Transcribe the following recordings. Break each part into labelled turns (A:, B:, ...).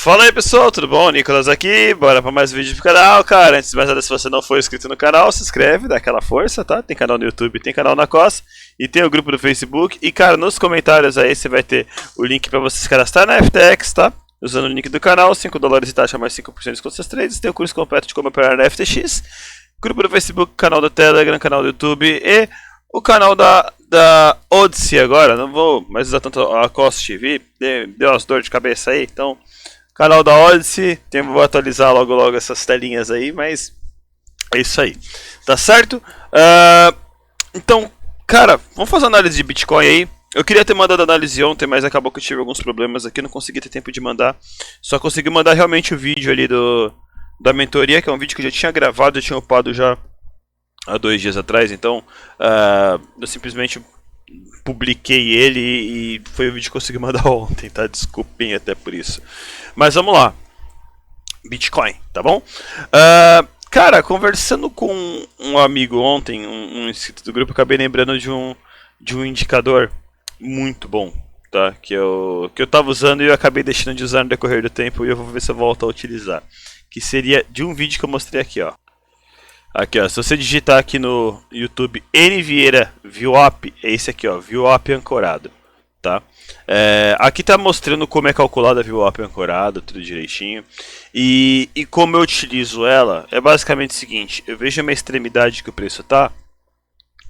A: Fala aí pessoal, tudo bom? Nicolas aqui, bora pra mais um vídeo do canal, cara. Antes de mais nada, se você não for inscrito no canal, se inscreve, dá aquela força, tá? Tem canal no YouTube, tem canal na COS e tem o grupo do Facebook. E cara, nos comentários aí você vai ter o link pra você se cadastrar na FTX, tá? Usando o link do canal, $5 de taxa mais 5% de desconto nos trades. Tem o curso completo de como operar na FTX, grupo do Facebook, canal do Telegram, canal do YouTube e o canal da Odyssey agora. Não vou mais usar tanto a COS TV, deu umas dor de cabeça aí, então... Canal da Odyssey, vou atualizar logo essas telinhas aí, mas é isso aí, tá certo? Então, cara, vamos fazer análise de Bitcoin aí. Eu queria ter mandado análise ontem, mas acabou que eu tive alguns problemas aqui, não consegui ter tempo de mandar. Só consegui mandar realmente o vídeo ali da mentoria, que é um vídeo que eu já tinha gravado, eu tinha upado já há 2 dias atrás, então eu simplesmente publiquei ele e foi o vídeo que eu consegui mandar ontem, tá? Desculpem até por isso. Mas vamos lá. Bitcoin, tá bom? Cara, conversando com um amigo ontem, um inscrito do grupo, acabei lembrando de um indicador muito bom, tá? Que eu tava usando e eu acabei deixando de usar no decorrer do tempo e eu vou ver se eu volto a utilizar. Que seria de um vídeo que eu mostrei aqui, ó. Aqui, ó, se você digitar aqui no YouTube N Vieira VWAP, é esse aqui, ó, VWAP ancorado, tá? Aqui tá mostrando como é calculada a VWAP ancorada, tudo direitinho. E como eu utilizo ela, é basicamente o seguinte, eu vejo a minha extremidade que o preço tá,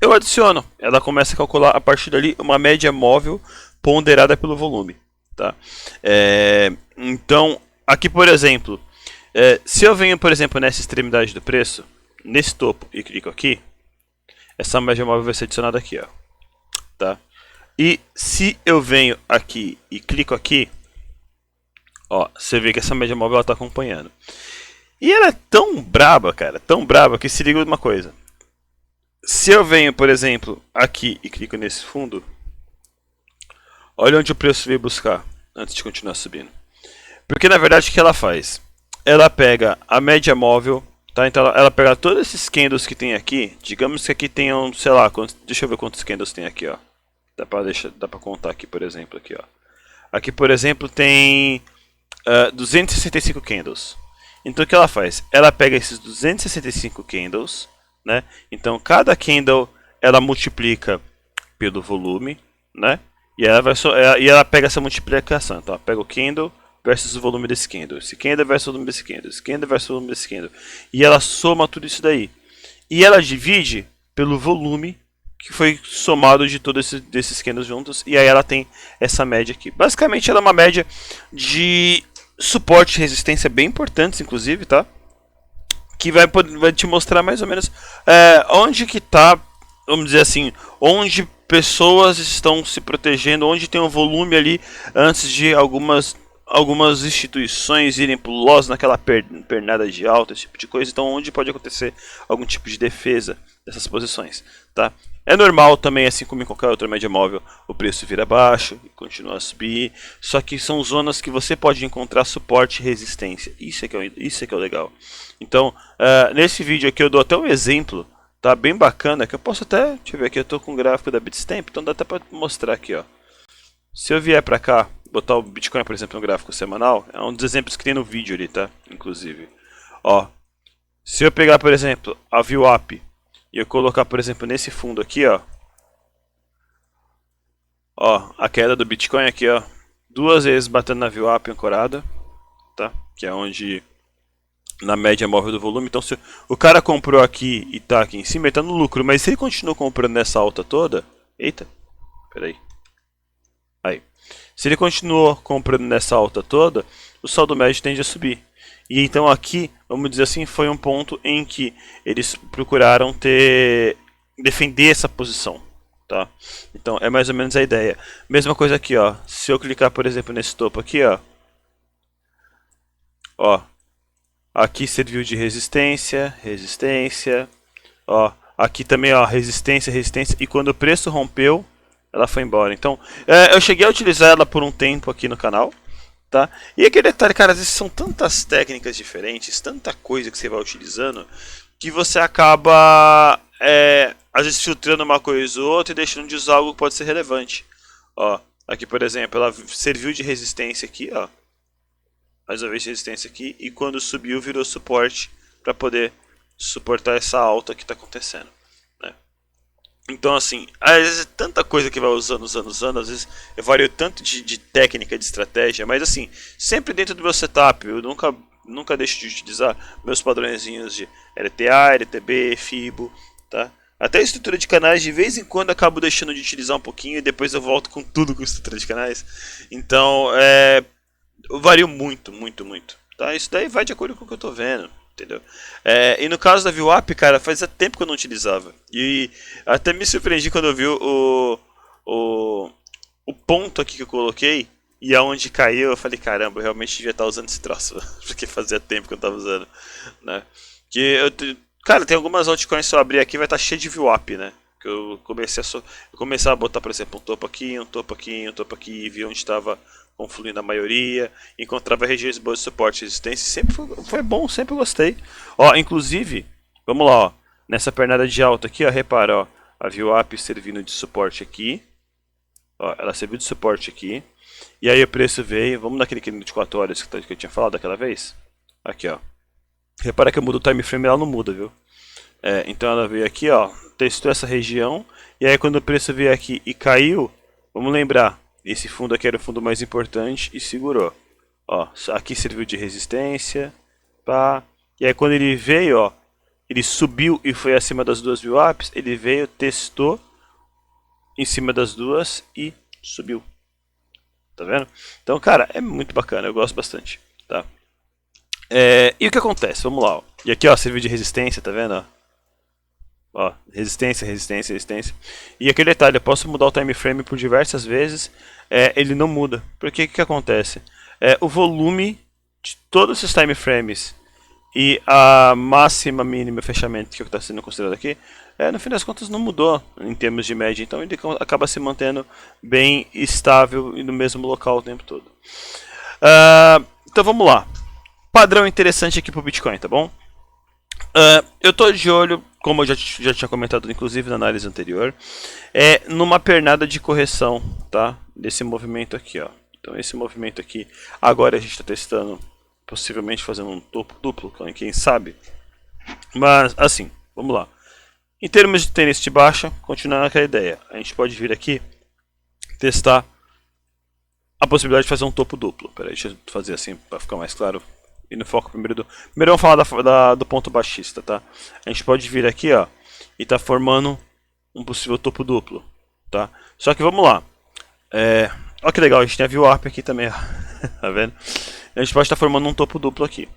A: eu adiciono, ela começa a calcular a partir dali uma média móvel ponderada pelo volume, tá? Então, aqui por exemplo, se eu venho por exemplo nessa extremidade do preço, nesse topo e clico aqui, essa média móvel vai ser adicionada aqui, ó, tá? E se eu venho aqui e clico aqui, ó, você vê que essa média móvel ela tá acompanhando. E ela é tão braba, cara, tão braba que se liga uma coisa. Se eu venho, por exemplo, aqui e clico nesse fundo, olha onde o preço veio buscar antes de continuar subindo. Porque na verdade o que ela faz? Ela pega a média móvel, tá? Então ela pega todos esses candles que tem aqui. Digamos que aqui tenham, sei lá, deixa eu ver quantos candles tem aqui, ó. Dá pra contar aqui, por exemplo, aqui, ó. Aqui, por exemplo, tem 265 candles. Então o que ela faz? Ela pega esses 265 candles, né? Então cada candle ela multiplica pelo volume, né? E ela pega essa multiplicação. Então ela pega o candle versus o volume desse candle, esse candle versus o volume desse candle, esse candle versus o volume desse candle. E ela soma tudo isso daí. E ela divide pelo volume que foi somado de todos esses candles juntos. E aí ela tem essa média aqui. Basicamente ela é uma média de suporte e resistência bem importantes, inclusive, tá? Que vai te mostrar mais ou menos onde que tá, vamos dizer assim, onde pessoas estão se protegendo, onde tem um volume ali antes de algumas instituições irem pro loss naquela pernada de alta, esse tipo de coisa. Então onde pode acontecer algum tipo de defesa dessas posições, tá? É normal também, assim como em qualquer outra média móvel, o preço vira baixo e continua a subir. Só que são zonas que você pode encontrar suporte e resistência. Isso é que é o legal. Então, nesse vídeo aqui eu dou até um exemplo, tá? Bem bacana, que eu posso até, deixa eu ver aqui, eu tô com o gráfico da Bitstamp, então dá até pra mostrar aqui, ó. Se eu vier pra cá, botar o Bitcoin, por exemplo, no gráfico semanal, é um dos exemplos que tem no vídeo ali, tá? Inclusive. Ó, se eu pegar, por exemplo, a VWAP e eu colocar, por exemplo, nesse fundo aqui, ó. Ó, a queda do Bitcoin aqui, ó. 2 vezes batendo na VWAP ancorada, tá? Que é onde, na média móvel do volume. Então, se o cara comprou aqui e tá aqui em cima, ele tá no lucro. Mas se ele continuou comprando nessa alta toda... Eita, peraí. Aí. Se ele continuou comprando nessa alta toda, o saldo médio tende a subir. E então aqui, vamos dizer assim, foi um ponto em que eles procuraram defender essa posição, tá? Então é mais ou menos a ideia. Mesma coisa aqui, ó. Se eu clicar, por exemplo, nesse topo aqui, ó. Ó. Aqui serviu de resistência, resistência. Ó. Aqui também, ó, resistência, resistência. E quando o preço rompeu, ela foi embora. Então, eu cheguei a utilizar ela por um tempo aqui no canal, tá? E aquele detalhe, cara, às vezes são tantas técnicas diferentes, tanta coisa que você vai utilizando, que você acaba, às vezes, filtrando uma coisa ou outra e deixando de usar algo que pode ser relevante. Ó, aqui, por exemplo, ela serviu de resistência aqui, ó. resolver essa resistência aqui, e quando subiu virou suporte para poder suportar essa alta que está acontecendo, né? Então assim, às vezes é tanta coisa que vai usando, às vezes eu vario tanto de técnica, de estratégia, mas assim, sempre dentro do meu setup, eu nunca deixo de utilizar meus padrõezinhos de LTA, LTB, FIBO, tá? Até a estrutura de canais, de vez em quando acabo deixando de utilizar um pouquinho e depois eu volto com tudo com estrutura de canais. Então, eu vario muito, muito, muito. Tá? Isso daí vai de acordo com o que eu tô vendo, entendeu? E no caso da VWAP, cara, fazia tempo que eu não utilizava. E até me surpreendi quando eu vi o, o ponto aqui que eu coloquei e aonde caiu. Eu falei, caramba, eu realmente devia estar usando esse troço, porque fazia tempo que eu não tava usando, né? Cara, tem algumas altcoins, se eu abrir aqui vai estar cheio de VWAP, né? Que eu comecei a botar, por exemplo, um topo aqui, um topo aqui, um topo aqui, e vi onde estava confluindo a maioria, encontrava regiões boas de suporte e resistência, sempre foi bom, sempre gostei. Ó, inclusive, vamos lá, ó, nessa pernada de alta aqui, ó, repara, ó, a VWAP servindo de suporte aqui, ó, ela serviu de suporte aqui, e aí o preço veio, vamos naquele 24 horas que eu tinha falado daquela vez? Aqui, ó. Repara que eu mudo o time frame, ela não muda, viu? Então ela veio aqui, ó, testou essa região, e aí quando o preço veio aqui e caiu, vamos lembrar, esse fundo aqui era o fundo mais importante e segurou. Ó, aqui serviu de resistência, pá. E aí quando ele veio, ó, ele subiu e foi acima das duas VWAPs, ele veio, testou em cima das duas e subiu. Tá vendo? Então, cara, é muito bacana, eu gosto bastante, tá? E o que acontece? Vamos lá, ó. E aqui, ó, serviu de resistência, tá vendo? Ó, resistência, resistência, resistência. E aquele detalhe, eu posso mudar o time frame por diversas vezes, ele não muda. Porque o que acontece? O volume de todos esses time frames e a máxima, mínima fechamento que está sendo considerado aqui, no fim das contas não mudou em termos de média. Então ele acaba se mantendo bem estável e no mesmo local o tempo todo. Então vamos lá. Padrão interessante aqui para o Bitcoin, tá bom? Eu tô de olho, como eu já tinha comentado inclusive na análise anterior, numa pernada de correção, tá? Desse movimento aqui, ó. Então esse movimento aqui, agora a gente está testando, possivelmente fazendo um topo duplo, quem sabe. Mas assim, vamos lá. Em termos de tendência de baixa, continuando aquela ideia, a gente pode vir aqui testar a possibilidade de fazer um topo duplo. Peraí, deixa eu fazer assim para ficar mais claro. E no foco primeiro vamos falar do ponto baixista, tá? A gente pode vir aqui, ó, e tá formando um possível topo duplo, tá? Só que vamos lá. Olha que legal, a gente tem a VWAP aqui também, ó. Tá vendo? A gente pode estar formando um topo duplo aqui.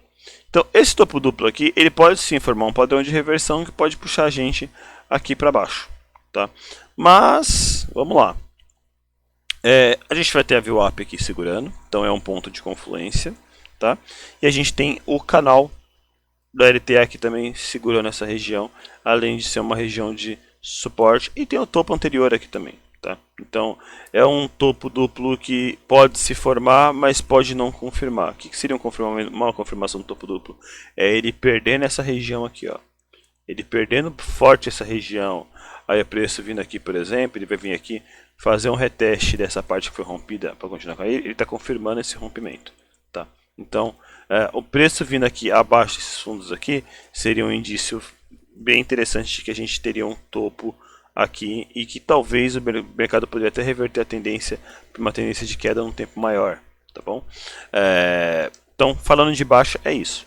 A: Então, esse topo duplo aqui, ele pode sim formar um padrão de reversão que pode puxar a gente aqui para baixo, tá? Mas, vamos lá. A gente vai ter a VWAP aqui segurando, então é um ponto de confluência. Tá? E a gente tem o canal da LTA aqui também segurando essa região, além de ser uma região de suporte, e tem o topo anterior aqui também, tá? Então é um topo duplo que pode se formar, mas pode não confirmar. O que seria uma confirmação do topo duplo? É ele perdendo essa região aqui, ó. Ele perdendo forte essa região, aí o preço vindo aqui, por exemplo, ele vai vir aqui fazer um reteste dessa parte que foi rompida para continuar com ele está confirmando esse rompimento, tá? Então, o preço vindo aqui abaixo desses fundos aqui seria um indício bem interessante de que a gente teria um topo aqui e que talvez o mercado poderia até reverter a tendência para uma tendência de queda num tempo maior, tá bom? Então, falando de baixa, é isso.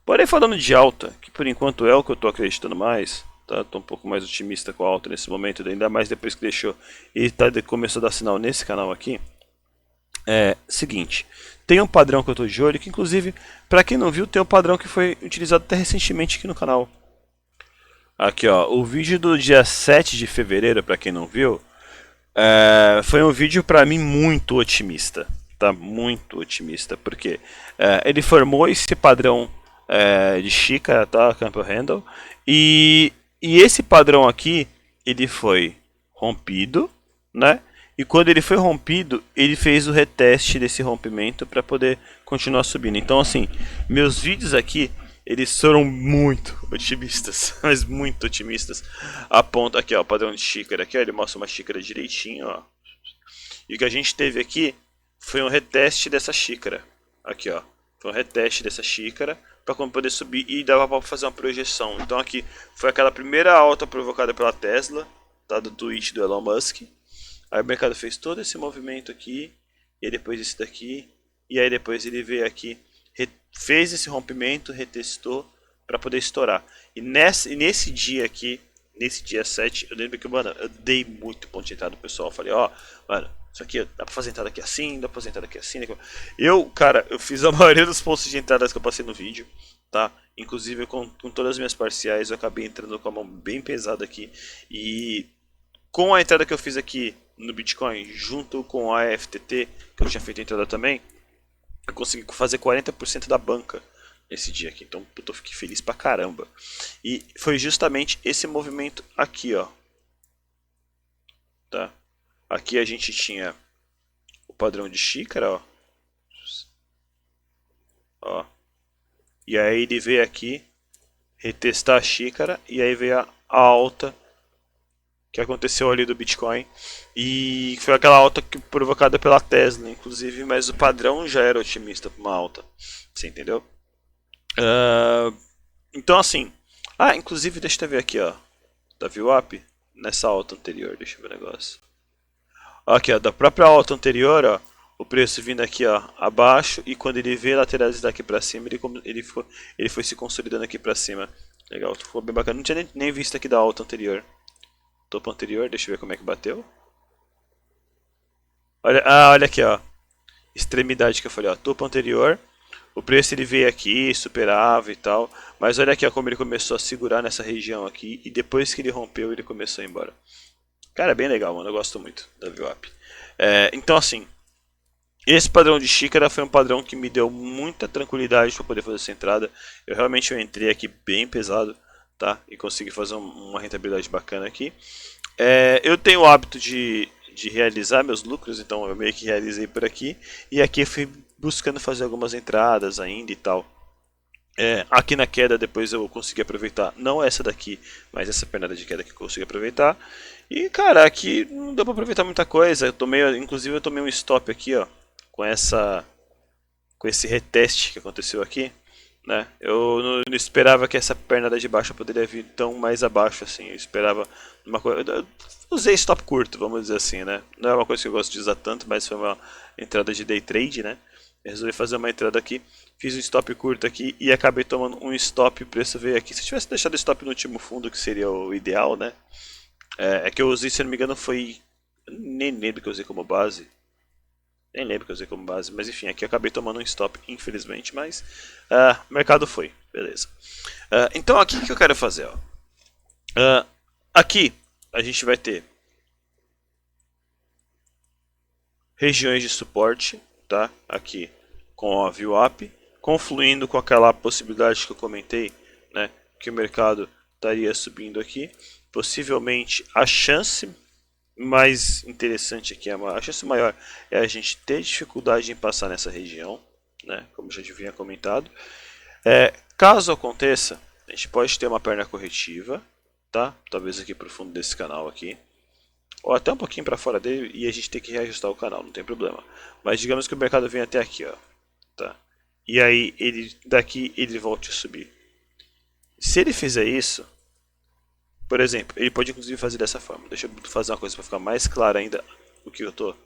A: Porém, falando de alta, que por enquanto é o que eu estou acreditando mais, tá? Estou um pouco mais otimista com a alta nesse momento, ainda mais depois que deixou e começou a dar sinal nesse canal aqui. Seguinte, tem um padrão que eu estou de olho, que inclusive, para quem não viu, tem um padrão que foi utilizado até recentemente aqui no canal. Aqui, ó, o vídeo do dia 7 de fevereiro, para quem não viu, foi um vídeo para mim muito otimista, tá? Muito otimista, porque ele formou esse padrão de xícara, tá? Campbell Handle, e esse padrão aqui, ele foi rompido, né? E quando ele foi rompido, ele fez o reteste desse rompimento para poder continuar subindo. Então, assim, meus vídeos aqui, eles foram muito otimistas, mas muito otimistas. A ponto aqui, ó, o padrão de xícara aqui, ó, ele mostra uma xícara direitinho, ó. E o que a gente teve aqui foi um reteste dessa xícara. Aqui, ó. Foi um reteste dessa xícara para poder subir e dava para fazer uma projeção. Então aqui foi aquela primeira alta provocada pela Tesla, tá, do tweet do Elon Musk. Aí o mercado fez todo esse movimento aqui, e aí depois esse daqui, e aí depois ele veio aqui, fez esse rompimento, retestou para poder estourar. E nesse dia aqui, nesse dia 7, eu lembro que, mano, eu dei muito ponto de entrada pro pessoal. Eu falei, ó, mano, isso aqui dá pra fazer entrada aqui assim, dá pra fazer entrada aqui assim. Cara, eu fiz a maioria dos pontos de entradas que eu passei no vídeo, tá? Inclusive com todas as minhas parciais, eu acabei entrando com a mão bem pesada aqui. E com a entrada que eu fiz aqui no Bitcoin, junto com a FTT, que eu tinha feito a entrada também, eu consegui fazer 40% da banca esse dia aqui. Então, eu fiquei feliz pra caramba. E foi justamente esse movimento aqui, ó. Tá? Aqui a gente tinha o padrão de xícara, ó. Ó. E aí ele veio aqui retestar a xícara e aí veio a alta que aconteceu ali do Bitcoin, e foi aquela alta provocada pela Tesla, inclusive, mas o padrão já era otimista para uma alta, você entendeu? Então assim, inclusive deixa eu ver aqui, ó, da VWAP, nessa alta anterior, deixa eu ver o negócio. Aqui, ó, da própria alta anterior, ó, o preço vindo aqui, ó, abaixo, e quando ele veio lateralizar daqui para cima, ele foi se consolidando aqui para cima. Legal, ficou bem bacana. Não tinha nem visto aqui da alta anterior. Topo anterior, deixa eu ver como é que bateu. Olha aqui, ó. Extremidade que eu falei, ó. Topo anterior. O preço ele veio aqui, superava e tal. Mas olha aqui, ó, como ele começou a segurar nessa região aqui. E depois que ele rompeu, ele começou a ir embora. Cara, é bem legal, mano. Eu gosto muito da VWAP. Então, assim, esse padrão de xícara foi um padrão que me deu muita tranquilidade para poder fazer essa entrada. Eu entrei aqui bem pesado, tá? E consegui fazer uma rentabilidade bacana aqui. Eu tenho o hábito de realizar meus lucros, então eu meio que realizei por aqui. E aqui eu fui buscando fazer algumas entradas ainda e tal. Aqui na queda depois eu consegui aproveitar, não essa daqui, mas essa pernada de queda que eu consegui aproveitar. E cara, aqui não deu pra aproveitar muita coisa. Inclusive eu tomei um stop aqui, ó, com esse reteste que aconteceu aqui, né? Eu não esperava que essa pernada de baixo poderia vir tão mais abaixo assim. Eu esperava uma coisa. Eu usei stop curto, vamos dizer assim, né? Não é uma coisa que eu gosto de usar tanto, mas foi uma entrada de day trade, né? Eu resolvi fazer uma entrada aqui, fiz um stop curto aqui e acabei tomando um stop. O preço veio aqui. Se eu tivesse deixado o stop no último fundo, que seria o ideal, né? Que eu usei, se não me engano, foi. Nem lembro que eu usei como base. Nem lembro que eu usei como base, mas enfim, aqui eu acabei tomando um stop, infelizmente, mas o mercado foi, beleza. Então aqui o que eu quero fazer, ó. Aqui a gente vai ter regiões de suporte, tá? Aqui com a VWAP, confluindo com aquela possibilidade que eu comentei, né? Que o mercado estaria subindo aqui. Possivelmente a chance mais interessante aqui, a chance maior é a gente ter dificuldade em passar nessa região, né? Como já havia comentado. Caso aconteça, a gente pode ter uma perna corretiva, tá? Talvez aqui para o fundo desse canal aqui, ou até um pouquinho para fora dele, e a gente tem que reajustar o canal, não tem problema. Mas digamos que o mercado vem até aqui, ó, tá? E aí daqui ele volte a subir. Se ele fizer isso, por exemplo, ele pode inclusive fazer dessa forma. Deixa eu fazer uma coisa para ficar mais claro ainda o que eu estou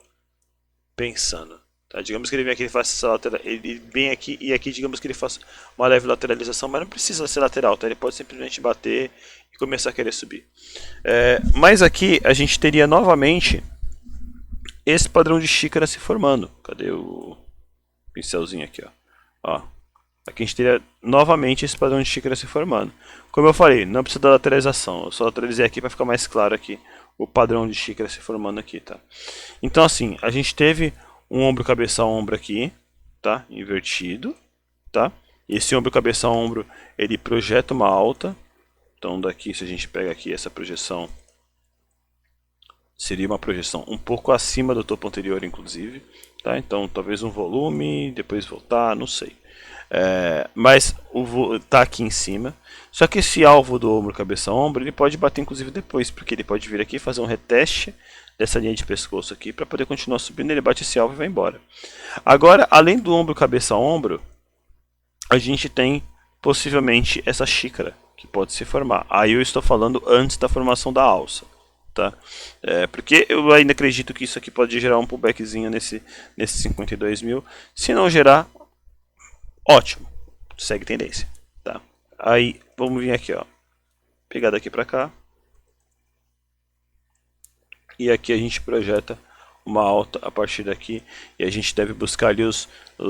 A: pensando. Tá? Digamos que ele vem aqui e faça essa lateral, ele vem aqui e aqui digamos que ele faça uma leve lateralização, mas não precisa ser lateral, tá? Ele pode simplesmente bater e começar a querer subir. Mas aqui a gente teria novamente esse padrão de xícara se formando. Cadê o pincelzinho aqui, ó? Aqui a gente teria novamente esse padrão de xícara se formando. Como eu falei, não precisa da lateralização. Eu só lateralizei aqui para ficar mais claro aqui o padrão de xícara se formando aqui, tá? Então assim, a gente teve um ombro cabeça ombro aqui, tá? Invertido, tá? E esse ombro cabeça ombro, ele projeta uma alta. Então daqui, se a gente pega aqui essa projeção, seria uma projeção um pouco acima do topo anterior, inclusive, tá? Então talvez um volume, depois voltar, não sei. Mas tá aqui em cima. Só que esse alvo do ombro cabeça ombro ele pode bater inclusive depois, porque ele pode vir aqui fazer um reteste dessa linha de pescoço aqui para poder continuar subindo. Ele bate esse alvo e vai embora. Agora, além do ombro cabeça ombro, a gente tem possivelmente essa xícara que pode se formar. Aí eu estou falando antes da formação da alça, tá? Porque eu ainda acredito que isso aqui pode gerar um pullbackzinho nesse 52 mil. Se não gerar, ótimo, segue tendência, tá? Aí vamos vir aqui, ó, pegar daqui para cá e aqui a gente projeta uma alta a partir daqui e a gente deve buscar ali os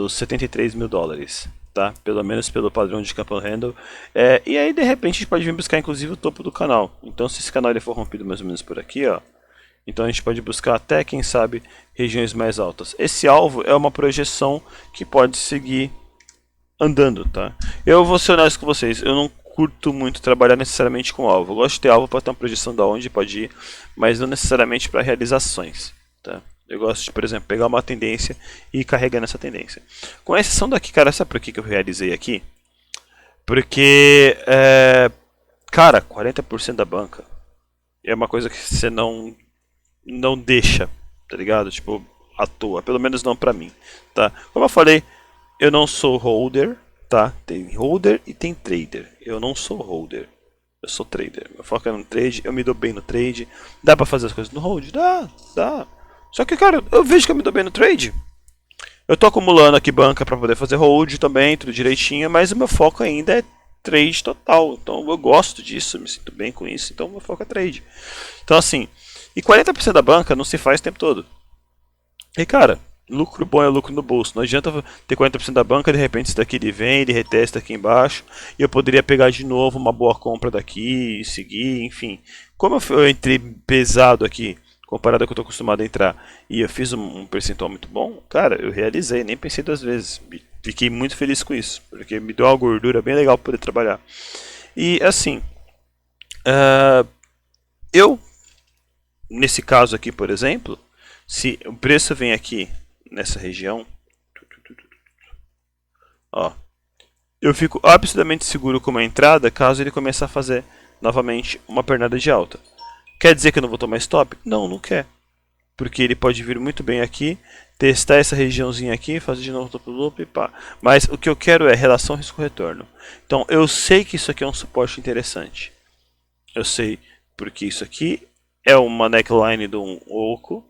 A: 73 mil dólares. Tá? Pelo menos pelo padrão de Campo Handle. E aí de repente a gente pode vir buscar inclusive o topo do canal. Então se esse canal ele for rompido mais ou menos por aqui, ó, então a gente pode buscar até, quem sabe, regiões mais altas. Esse alvo é uma projeção que pode seguir andando, tá? Eu vou ser honesto com vocês, eu não curto muito trabalhar necessariamente com alvo. Eu gosto de ter alvo para ter uma projeção da onde pode ir, mas não necessariamente para realizações, tá? Eu gosto de, por exemplo, pegar uma tendência e ir carregando essa tendência. Com exceção daqui, cara, sabe por que eu realizei aqui? Porque, cara, 40% da banca é uma coisa que você não deixa, tá ligado? Tipo, à toa, pelo menos não pra mim, tá? Como eu falei, eu não sou holder, tá? Tem holder e tem trader. Eu não sou holder, eu sou trader. Meu foco é no trade, eu me dou bem no trade. Dá pra fazer as coisas no hold? Dá. Só que, cara, eu vejo que eu me dou bem no trade. Eu tô acumulando aqui banca para poder fazer hold também, tudo direitinho, mas o meu foco ainda é trade total. Então eu gosto disso, me sinto bem com isso, então o meu foco é trade. Então assim, e 40% da banca não se faz o tempo todo. E cara, lucro bom é lucro no bolso. Não adianta ter 40% da banca, de repente isso daqui ele vem, ele retesta aqui embaixo, e eu poderia pegar de novo uma boa compra daqui e seguir, enfim. Como eu entrei pesado aqui, comparado ao que eu estou acostumado a entrar, e eu fiz um percentual muito bom, cara, eu realizei, nem pensei duas vezes. Fiquei muito feliz com isso, porque me deu uma gordura bem legal para poder trabalhar. E assim, eu, nesse caso aqui, por exemplo, se o preço vem aqui nessa região, ó, eu fico absolutamente seguro com uma entrada caso ele comece a fazer novamente uma pernada de alta. Quer dizer que eu não vou tomar stop? Não, não quer. Porque ele pode vir muito bem aqui, testar essa regiãozinha aqui, fazer de novo topo loop e pá. Mas o que eu quero é relação risco-retorno. Então eu sei que isso aqui é um suporte interessante. Eu sei porque isso aqui é uma neckline de um oco.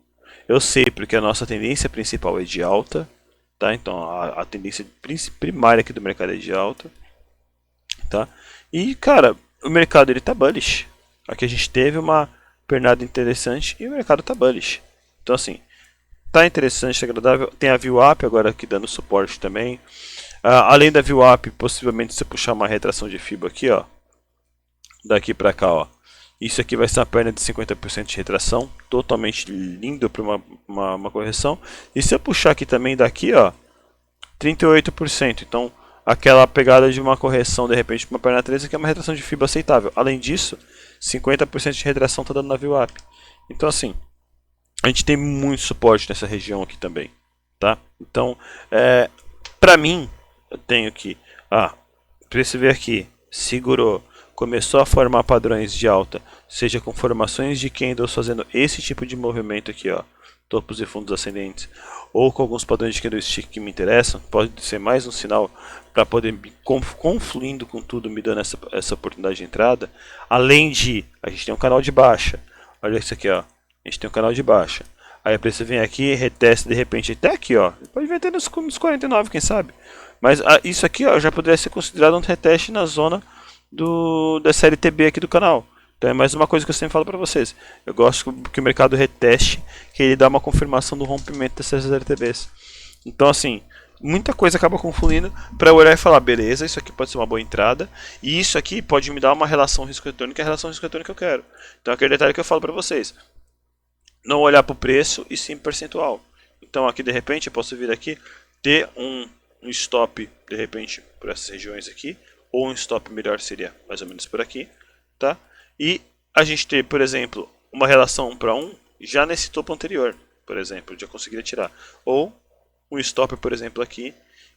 A: Eu sei porque a nossa tendência principal é de alta. Tá? Então a tendência primária aqui do mercado é de alta. Tá? E cara, o mercado ele tá bullish. Aqui a gente teve uma pernada interessante e o mercado tá bullish. Então assim, tá interessante, tá agradável. Tem a VWAP agora aqui dando suporte também. Além da VWAP, possivelmente se eu puxar uma retração de FIBA aqui, ó, daqui pra cá, ó. Isso aqui vai ser uma perna de 50% de retração, totalmente lindo para uma correção. E se eu puxar aqui também daqui, ó, 38%. Então, aquela pegada de uma correção, de repente, para uma perna 13, que é uma retração de FIBA aceitável. Além disso, 50% de retração está dando na VWAP. Então, assim, a gente tem muito suporte nessa região aqui também, tá? Então, para mim, eu tenho que, preço ver aqui, segurou, começou a formar padrões de alta, seja com formações de candles fazendo esse tipo de movimento aqui, ó, topos e fundos ascendentes, ou com alguns padrões de candlestick que me interessam, pode ser mais um sinal para poder me confluindo com tudo, me dando essa oportunidade de entrada. Além de, a gente tem um canal de baixa, olha isso aqui, ó, a gente tem um canal de baixa, aí a preço vem aqui, retesta de repente até aqui, ó, pode vir até nos 49, quem sabe, mas isso aqui, ó, já poderia ser considerado um reteste na zona da série TB aqui do canal. Então é mais uma coisa que eu sempre falo para vocês. Eu gosto que o mercado reteste, que ele dá uma confirmação do rompimento dessas LTBs. Então assim, muita coisa acaba confundindo para eu olhar e falar, beleza, isso aqui pode ser uma boa entrada, e isso aqui pode me dar uma relação risco-retorno, que é a relação risco-retorno que eu quero. Então aquele detalhe que eu falo para vocês. Não olhar para o preço e sim percentual. Então aqui de repente eu posso vir aqui, ter um stop de repente por essas regiões aqui, ou um stop melhor seria mais ou menos por aqui, tá? E a gente ter, por exemplo, uma relação 1 para 1 já nesse topo anterior, por exemplo, já conseguiria tirar. Ou um stop, por exemplo, aqui,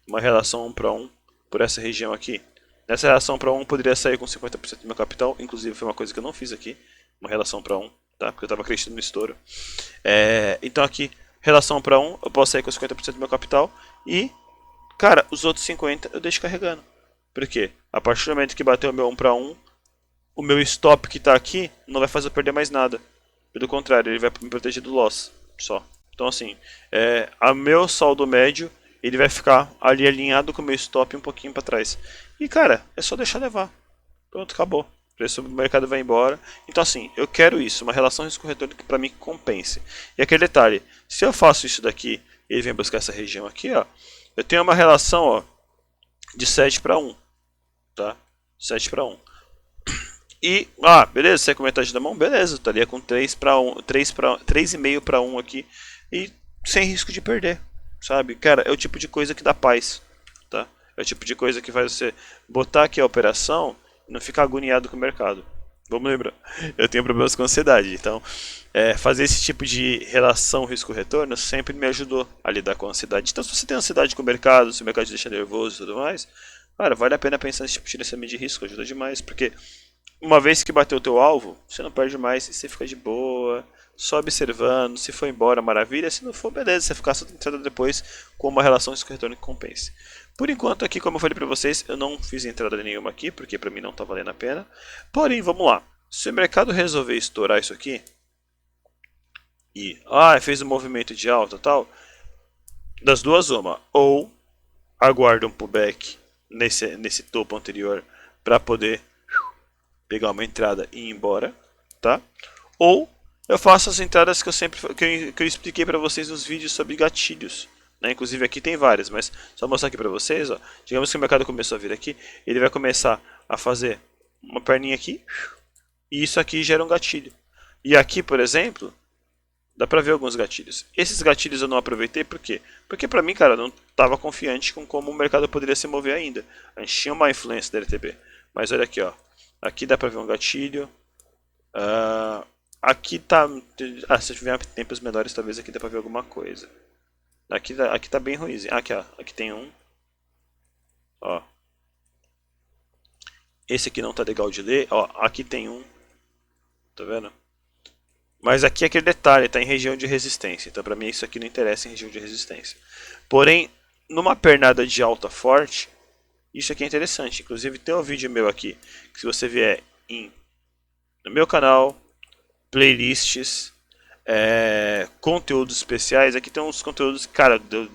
A: uma relação 1 para 1 por essa região aqui. Nessa relação para 1 poderia sair com 50% do meu capital, inclusive foi uma coisa que eu não fiz aqui, uma relação para 1, tá? Porque eu estava acreditando no estouro. Então aqui, relação para 1, eu posso sair com 50% do meu capital e cara, os outros 50 eu deixo carregando. Por quê? A partir do momento que bater o meu 1 para 1, o meu stop que está aqui não vai fazer eu perder mais nada. Pelo contrário, ele vai me proteger do loss só. Então assim, a meu saldo médio ele vai ficar ali alinhado com o meu stop um pouquinho para trás. E cara, é só deixar levar. Pronto, acabou. O preço do mercado vai embora. Então assim, eu quero isso, uma relação risco-retorno que para mim compense. E aquele detalhe, se eu faço isso daqui e ele vem buscar essa região aqui, ó, eu tenho uma relação, ó, de 7 para 1, tá? 7 para 1. E, beleza, sai com metade da mão? Beleza, estaria com 3 para 1, 3,5 para 1 aqui e sem risco de perder, sabe? Cara, é o tipo de coisa que dá paz, tá? É o tipo de coisa que faz você botar aqui a operação e não ficar agoniado com o mercado. Vamos lembrar, eu tenho problemas com ansiedade, então fazer esse tipo de relação risco-retorno sempre me ajudou a lidar com a ansiedade. Então, se você tem ansiedade com o mercado, se o mercado te deixa nervoso e tudo mais, cara, vale a pena pensar nesse tipo de gerenciamento de risco, ajuda demais, porque uma vez que bateu o teu alvo, você não perde mais, você fica de boa, só observando, se for embora, maravilha, se não for, beleza, você ficar só entrada depois com uma relação risco-retorno que compense. Por enquanto aqui, como eu falei para vocês, eu não fiz entrada nenhuma aqui, porque para mim não está valendo a pena. Porém, vamos lá, se o mercado resolver estourar isso aqui, e fez um movimento de alta e tal, das duas uma, ou aguarda um pullback nesse topo anterior para poder pegar uma entrada e ir embora, tá? Ou eu faço as entradas que eu sempre que eu expliquei para vocês nos vídeos sobre gatilhos, né? Inclusive aqui tem várias, mas só mostrar aqui para vocês, ó. Digamos que o mercado começou a vir aqui, ele vai começar a fazer uma perninha aqui e isso aqui gera um gatilho. E aqui, por exemplo, dá pra ver alguns gatilhos. Esses gatilhos eu não aproveitei, por quê? Porque pra mim, cara, eu não estava confiante com como o mercado poderia se mover ainda. A gente tinha uma influência da LTB. Mas olha aqui, ó. Aqui dá pra ver um gatilho. Aqui tá... se eu tiver tempos menores, talvez aqui dá pra ver alguma coisa. Aqui tá bem ruimzinho. Aqui, ó. Aqui tem um. Ó. Esse aqui não tá legal de ler. Ó, aqui tem um. Tá vendo? Mas aqui é aquele detalhe, está em região de resistência. Então, para mim, isso aqui não interessa em região de resistência. Porém, numa pernada de alta forte, isso aqui é interessante. Inclusive, tem um vídeo meu aqui, que se você vier no meu canal, playlists, conteúdos especiais, aqui tem uns conteúdos que, cara, eu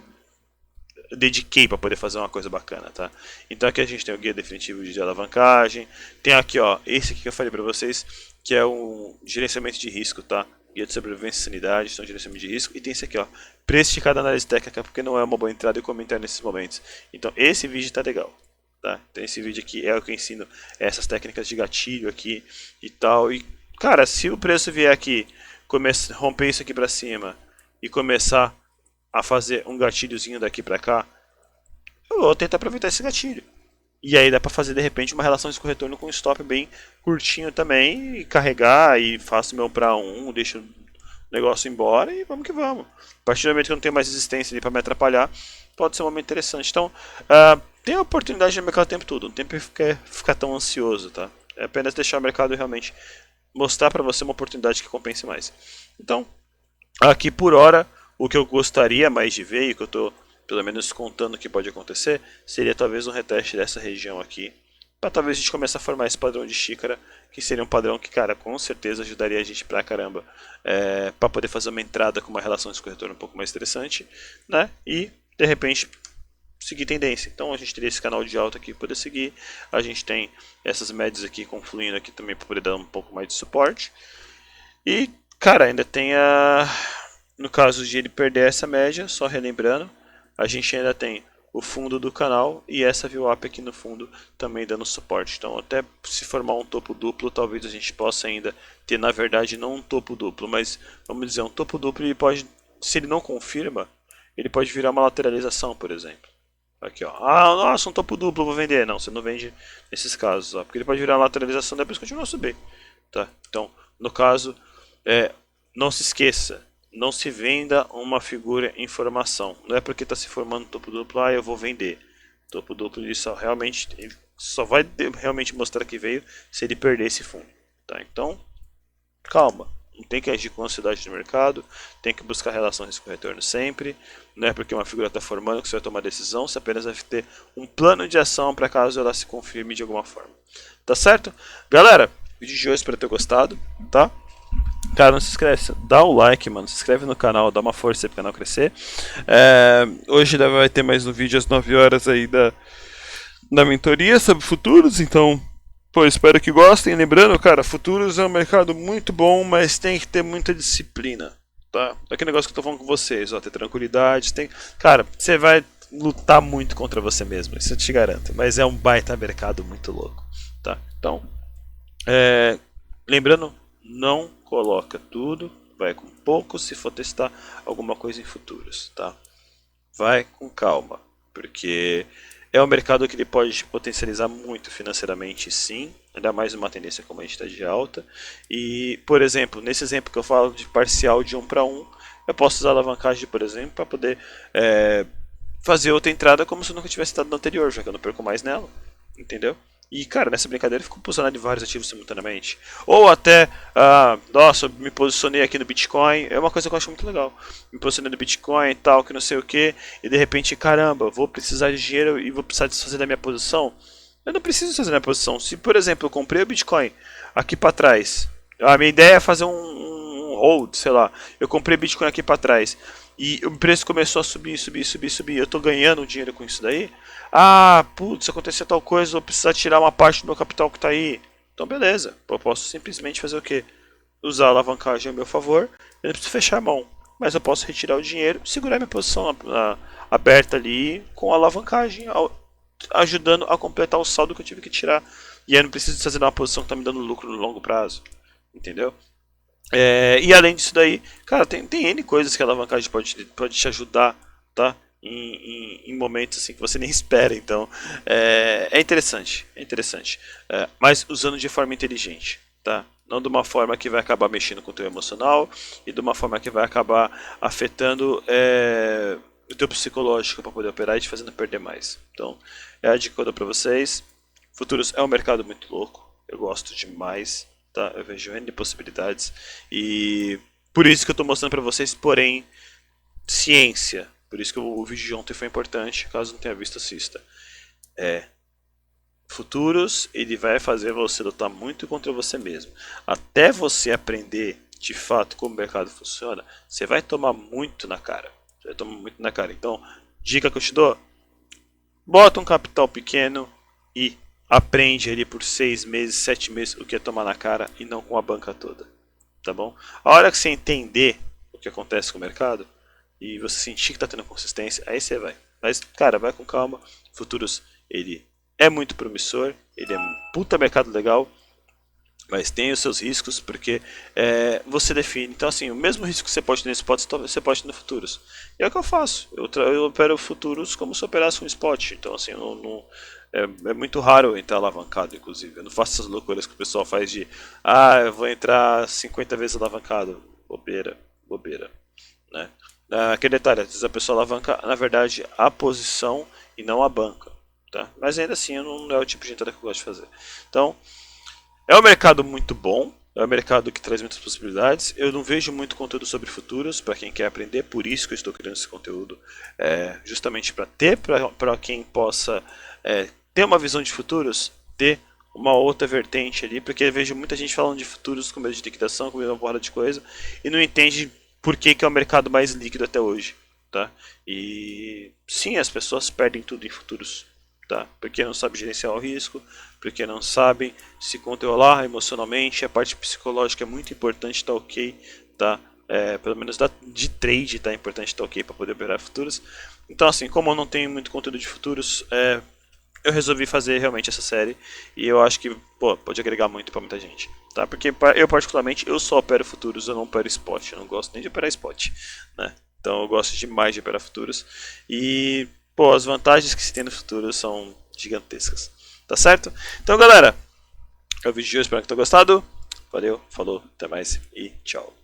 A: dediquei para poder fazer uma coisa bacana, tá? Então aqui a gente tem o guia definitivo de alavancagem, tem aqui, ó, esse aqui que eu falei para vocês, que é um gerenciamento de risco, tá? Guia de sobrevivência e sanidade, então gerenciamento de risco, e tem esse aqui, ó, preço de cada análise técnica, porque não é uma boa entrada e comentar nesses momentos. Então esse vídeo tá legal, tá? Então esse vídeo aqui é o que eu ensino essas técnicas de gatilho aqui e tal, e cara, se o preço vier aqui, romper isso aqui para cima e começar a fazer um gatilhozinho daqui pra cá, eu vou tentar aproveitar esse gatilho. E aí dá pra fazer de repente uma relação de retorno com um stop bem curtinho também, e carregar e faço meu pra um, deixo o negócio embora e vamos que vamos. A partir do momento que eu não tenho mais resistência ali pra me atrapalhar, pode ser um momento interessante. Então, tem a oportunidade no mercado o tempo todo, não tem que ficar tão ansioso, tá? É apenas deixar o mercado realmente mostrar pra você uma oportunidade que compense mais. Então, aqui por hora, o que eu gostaria mais de ver, e o que eu estou pelo menos contando que pode acontecer, seria talvez um reteste dessa região aqui, para talvez a gente começar a formar esse padrão de xícara, que seria um padrão que, cara, com certeza ajudaria a gente pra caramba, para poder fazer uma entrada com uma relação de retorno um pouco mais interessante, né? E, de repente, seguir tendência. Então a gente teria esse canal de alta aqui para poder seguir, a gente tem essas médias aqui confluindo aqui também para poder dar um pouco mais de suporte, e, cara, ainda tem no caso de ele perder essa média, só relembrando, a gente ainda tem o fundo do canal e essa VWAP aqui no fundo também dando suporte. Então até se formar um topo duplo, talvez a gente possa ainda ter, na verdade, não um topo duplo, mas vamos dizer, um topo duplo, ele pode, se ele não confirma, ele pode virar uma lateralização, por exemplo. Aqui, ó. Nossa, um topo duplo, vou vender. Não, você não vende nesses casos, ó, porque ele pode virar uma lateralização e depois continuar a subir. Tá? Então, no caso, não se esqueça, não se venda uma figura em formação. Não é porque está se formando topo duplo, eu vou vender. Topo duplo ele só vai realmente mostrar que veio se ele perder esse fundo. Tá? Então, calma. não tem que agir com ansiedade no mercado, tem que buscar relação risco-retorno sempre, não é porque uma figura está formando que você vai tomar decisão, você apenas deve ter um plano de ação para caso ela se confirme de alguma forma. Tá certo? Galera, vídeo de hoje espero ter gostado, tá? Cara, não se inscreve, dá o like, mano, se inscreve no canal, dá uma força aí pro canal crescer. Hoje vai ter mais um vídeo às 9 horas aí da mentoria sobre futuros, então... Pô, espero que gostem. Lembrando, cara, futuros é um mercado muito bom, mas tem que ter muita disciplina, tá? É aquele negócio que eu tô falando com vocês, ó, ter tranquilidade, tem... Cara, você vai lutar muito contra você mesmo, isso eu te garanto, mas é um baita mercado muito louco, tá? Então, lembrando, não coloca tudo, vai com pouco se for testar alguma coisa em futuros, tá? Vai com calma, porque... É um mercado que ele pode te potencializar muito financeiramente, sim, ainda mais numa tendência como a gente está de alta. E, por exemplo, nesse exemplo que eu falo de parcial de 1 para 1, eu posso usar a alavancagem, por exemplo, para poder fazer outra entrada como se eu nunca tivesse dado no anterior, já que eu não perco mais nela, entendeu? E, cara, nessa brincadeira eu fico posicionado em vários ativos simultaneamente. Ou até, nossa, eu me posicionei aqui no Bitcoin, é uma coisa que eu acho muito legal. Me posicionei no Bitcoin e tal, que não sei o que, e de repente, caramba, vou precisar de dinheiro e vou precisar desfazer da minha posição. Eu não preciso fazer da minha posição. Se, por exemplo, eu comprei o Bitcoin aqui para trás, a minha ideia é fazer um hold, sei lá, eu comprei Bitcoin aqui para trás, e o preço começou a subir, eu tô ganhando dinheiro com isso daí. Ah, putz, aconteceu tal coisa, vou precisar tirar uma parte do meu capital que tá aí. Então beleza, eu posso simplesmente fazer o quê? Usar a alavancagem a meu favor, eu não preciso fechar a mão, mas eu posso retirar o dinheiro, segurar minha posição aberta ali com a alavancagem, ajudando a completar o saldo que eu tive que tirar. E aí eu não preciso fazer uma posição que tá me dando lucro no longo prazo, entendeu? E além disso daí, cara, tem N coisas que a alavancagem pode te ajudar, tá? Em momentos assim que você nem espera, então é interessante, mas usando de forma inteligente, tá? Não de uma forma que vai acabar mexendo com o teu emocional e de uma forma que vai acabar afetando o teu psicológico para poder operar e te fazendo perder mais. Então, é a dica que eu dou para vocês. Futuros é um mercado muito louco, eu gosto demais. Tá, eu vejo N possibilidades e por isso que eu estou mostrando para vocês, porém, ciência. Por isso que o vídeo de ontem foi importante, caso não tenha visto, assista. Futuros, ele vai fazer você lutar muito contra você mesmo. Até você aprender de fato como o mercado funciona, você vai tomar muito na cara. Você vai tomar muito na cara. Então, dica que eu te dou, bota um capital pequeno e aprende ali por 6 meses, 7 meses o que é tomar na cara e não com a banca toda, tá bom? A hora que você entender o que acontece com o mercado e você sentir que tá tendo consistência, aí você vai. Mas, cara, vai com calma. Futuros, ele é muito promissor, ele é um puta mercado legal, mas tem os seus riscos porque você define. Então, assim, o mesmo risco que você pode ter nesse spot, você pode ter no futuros. E é o que eu faço. Eu opero futuros como se eu operasse um spot. Então, assim, é muito raro eu entrar alavancado, inclusive. Eu não faço essas loucuras que o pessoal faz de eu vou entrar 50 vezes alavancado. Bobeira. Né? Aquele detalhe, às vezes a pessoa alavanca, na verdade, a posição e não a banca. Tá? Mas ainda assim, não é o tipo de entrada que eu gosto de fazer. Então, é um mercado muito bom. É um mercado que traz muitas possibilidades. Eu não vejo muito conteúdo sobre futuros para quem quer aprender, por isso que eu estou criando esse conteúdo. Justamente para ter, para quem possa ter uma visão de futuros, ter uma outra vertente ali, porque eu vejo muita gente falando de futuros com medo de liquidação, com medo de uma porrada de coisa, e não entende por que é o mercado mais líquido até hoje. Tá? E sim, as pessoas perdem tudo em futuros. Tá? Porque não sabem gerenciar o risco, porque não sabem se controlar emocionalmente, a parte psicológica é muito importante, tá ok, tá? Pelo menos de trade tá importante, tá ok para poder operar futuros. Então, assim, como eu não tenho muito conteúdo de futuros, eu resolvi fazer realmente essa série e eu acho que pode agregar muito para muita gente, tá? Porque eu particularmente eu só opero futuros, eu não opero spot, eu não gosto nem de operar spot, né? Então eu gosto demais de operar futuros e as vantagens que se tem no futuro são gigantescas, tá certo? Então galera, é o vídeo de hoje, espero que tenham gostado, valeu, falou, até mais e tchau.